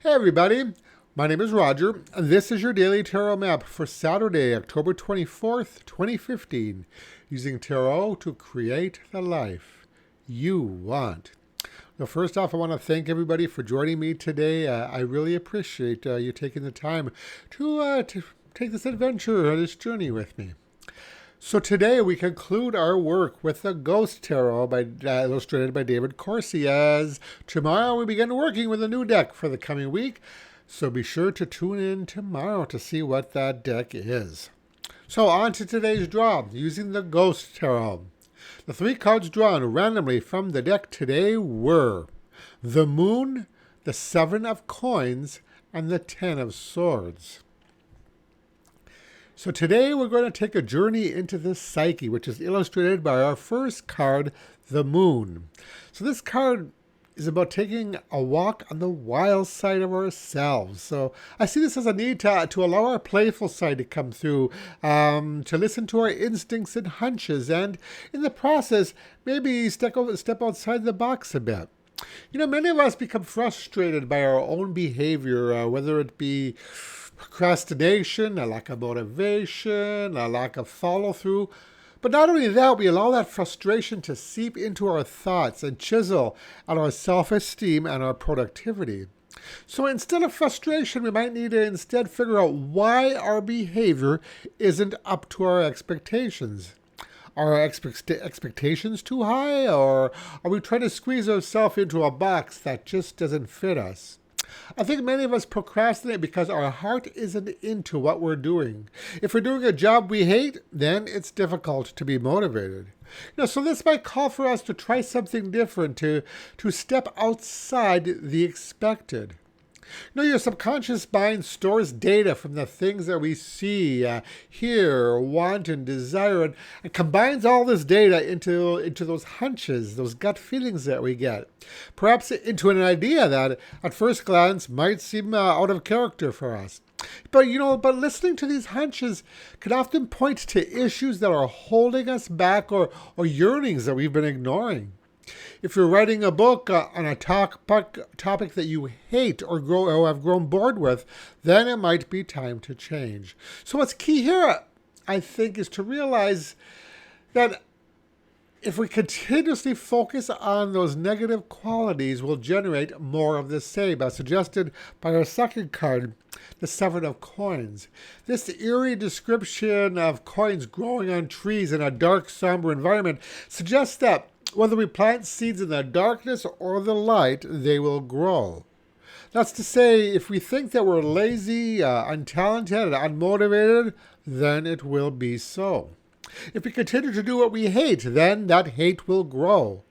Hey everybody, my name is Roger, and this is your daily tarot map for Saturday, October 24th, 2015, using tarot to create the life you want. Now, first off, I want to thank everybody for joining me today. I really appreciate you taking the time to take this adventure, this journey with me. So today we conclude our work with the Ghost Tarot illustrated by David Corsi, as tomorrow we begin working with a new deck for the coming week. So be sure to tune in tomorrow to see what that deck is. So on to today's draw, using the Ghost Tarot. The three cards drawn randomly from the deck today were the Moon, the Seven of Coins, and the Ten of Swords. So today we're going to take a journey into the psyche, which is illustrated by our first card, the Moon. So this card is about taking a walk on the wild side of ourselves. So I see this as a need to allow our playful side to come through, to listen to our instincts and hunches, and in the process, maybe step outside the box a bit. You know, many of us become frustrated by our own behavior, whether it be procrastination, a lack of motivation, a lack of follow-through. But not only that, we allow that frustration to seep into our thoughts and chisel at our self-esteem and our productivity. So instead of frustration, we might need to instead figure out why our behavior isn't up to our expectations. Are our expectations too high, or are we trying to squeeze ourselves into a box that just doesn't fit us? I think many of us procrastinate because our heart isn't into what we're doing. If we're doing a job we hate, then it's difficult to be motivated. So this might call for us to try something different, to step outside the expected. Your subconscious mind stores data from the things that we see, hear, want, and desire, and combines all this data into those hunches, those gut feelings that we get. Perhaps into an idea that, at first glance, might seem out of character for us. But listening to these hunches can often point to issues that are holding us back, or yearnings that we've been ignoring. If you're writing a book on a topic that you hate or have grown bored with, then it might be time to change. So what's key here, I think, is to realize that if we continuously focus on those negative qualities, we'll generate more of the same, as suggested by our second card, the Seven of Coins. This eerie description of coins growing on trees in a dark, somber environment suggests that whether we plant seeds in the darkness or the light, they will grow. That's to say, if we think that we're lazy, untalented, and unmotivated, then it will be so. If we continue to do what we hate, then that hate will grow.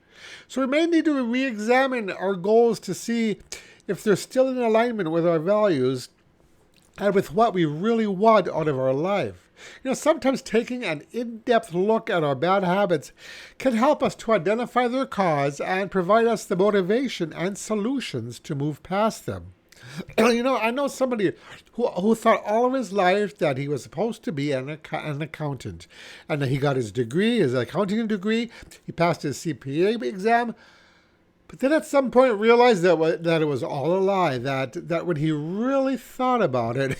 So we may need to re-examine our goals to see if they're still in alignment with our values and with what we really want out of our life. Sometimes taking an in-depth look at our bad habits can help us to identify their cause and provide us the motivation and solutions to move past them. I know somebody who thought all of his life that he was supposed to be an accountant. And he got his degree, his accounting degree. He passed his CPA exam. But then at some point realized that it was all a lie, that when he really thought about it,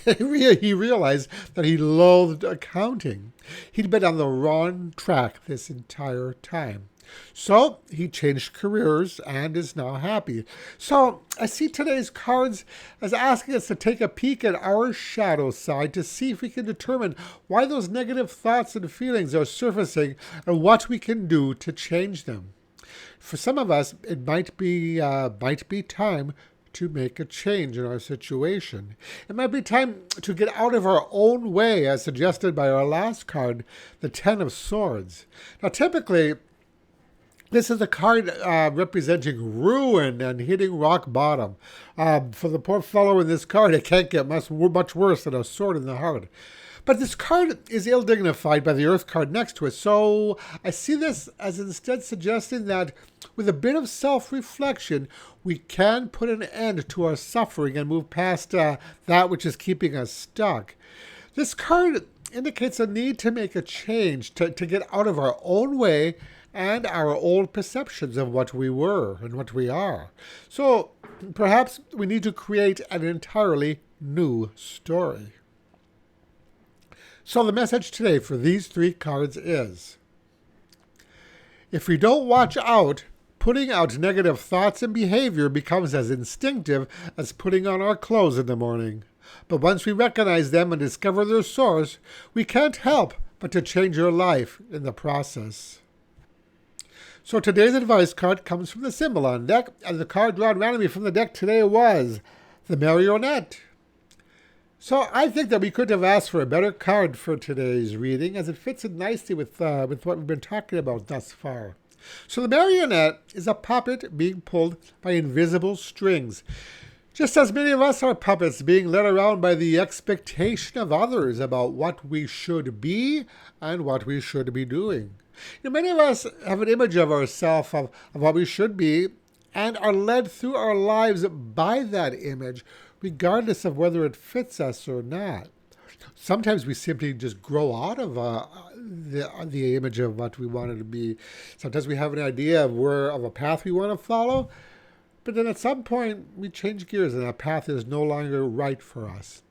he realized that he loathed accounting. He'd been on the wrong track this entire time. So he changed careers and is now happy. So I see today's cards as asking us to take a peek at our shadow side to see if we can determine why those negative thoughts and feelings are surfacing and what we can do to change them. For some of us, it might be time to make a change in our situation. It might be time to get out of our own way, as suggested by our last card, the Ten of Swords. Now, typically, this is a card representing ruin and hitting rock bottom. For the poor fellow in this card, it can't get much worse than a sword in the heart. But this card is ill-dignified by the Earth card next to it, so I see this as instead suggesting that with a bit of self-reflection, we can put an end to our suffering and move past that which is keeping us stuck. This card indicates a need to make a change, to get out of our own way and our old perceptions of what we were and what we are. So perhaps we need to create an entirely new story. So the message today for these 3 cards is, if we don't watch out, putting out negative thoughts and behavior becomes as instinctive as putting on our clothes in the morning. But once we recognize them and discover their source, we can't help but to change our life in the process. So today's advice card comes from the Symbolon deck, and the card drawn randomly from the deck today was the Marionette. So I think that we couldn't have asked for a better card for today's reading, as it fits in nicely with what we've been talking about thus far. So the Marionette is a puppet being pulled by invisible strings. Just as many of us are puppets being led around by the expectation of others about what we should be and what we should be doing. Many of us have an image of ourselves, of what we should be, and are led through our lives by that image, regardless of whether it fits us or not. Sometimes we simply just grow out of the image of what we wanted to be. Sometimes we have an idea of a path we want to follow, but then at some point we change gears and that path is no longer right for us.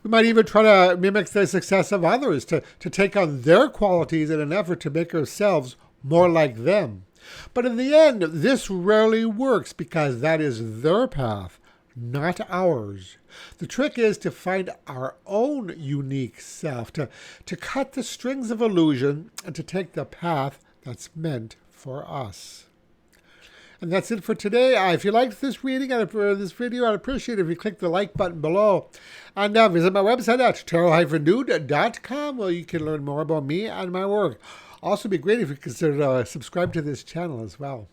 We might even try to mimic the success of others, to take on their qualities in an effort to make ourselves more like them. But in the end, this rarely works because that is their path, not ours. The trick is to find our own unique self, to cut the strings of illusion and to take the path that's meant for us. And that's it for today. If you liked this reading or this video, I'd appreciate it if you click the like button below. And visit my website at tarot-dude.com, where you can learn more about me and my work. Also, it'd be great if you consider subscribe to this channel as well.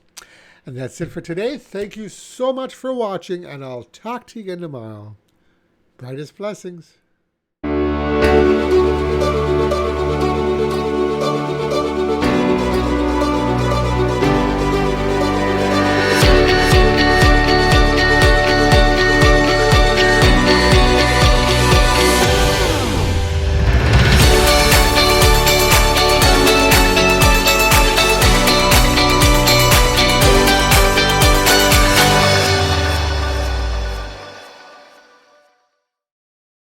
And that's it for today. Thank you so much for watching, and I'll talk to you again tomorrow. Brightest blessings.